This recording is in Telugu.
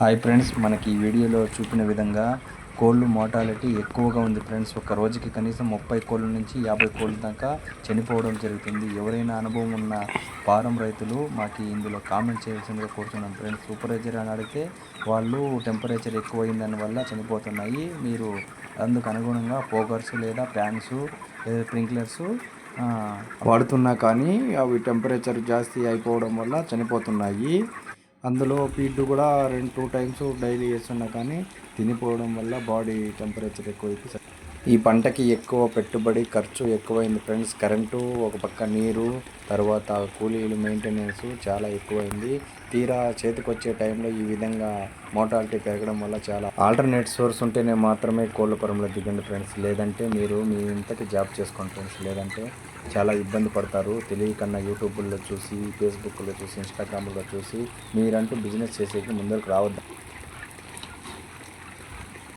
హాయ్ ఫ్రెండ్స్, మనకి ఈ వీడియోలో చూపిన విధంగా కోళ్ళు మోర్టాలిటీ ఎక్కువగా ఉంది ఫ్రెండ్స్. ఒక రోజుకి కనీసం 30 కోళ్ళ నుంచి 50 కోళ్ళ దాకా చనిపోవడం జరుగుతుంది. ఎవరైనా అనుభవం ఉన్న ఫారం రైతులు మాకు ఇందులో కామెంట్ చేయాల్సిందిగా కోరుతున్నాం ఫ్రెండ్స్. సూపర్వైజర్ అని అడిగితే వాళ్ళు టెంపరేచర్ ఎక్కువైందని వల్ల చనిపోతున్నాయి, మీరు అందుకు అనుగుణంగా ఫోగర్స్ లేదా ఫ్యాన్స్ లేదా స్ప్రింక్లర్స్ వాడుతున్నా కానీ అవి టెంపరేచర్ జాస్తి అయిపోవడం వల్ల చనిపోతున్నాయి. అందులో ఫీడ్ కూడా 2 టైమ్స్ డైలీ వేస్తున్నా కానీ తినిపోవడం వల్ల బాడీ టెంపరేచర్ ఎక్కువైపోయి ఈ పంటకి ఎక్కువ పెట్టుబడి ఖర్చు ఎక్కువైంది ఫ్రెండ్స్. కరెంటు ఒక పక్క, నీరు, తర్వాత కూలీలు, మెయింటెనెన్స్ చాలా ఎక్కువైంది. తీరా చేతికి వచ్చే టైంలో ఈ విధంగా మోర్టాలిటీ పెరగడం వల్ల చాలా ఆల్టర్నేట్ సోర్స్ ఉంటేనే మాత్రమే కోళ్ళ పొరంలో దిగండి ఫ్రెండ్స్. లేదంటే మీరు మీ ఇంతకి జాబ్ చేసుకోండి ఫ్రెండ్స్. లేదంటే చాలా ఇబ్బంది పడతారు. తెలియకన్నా యూట్యూబ్లో చూసి, ఫేస్బుక్లో చూసి, ఇన్స్టాగ్రామ్లో చూసి మీరంటూ బిజినెస్ చేసేకి ముందరకు రావద్దు.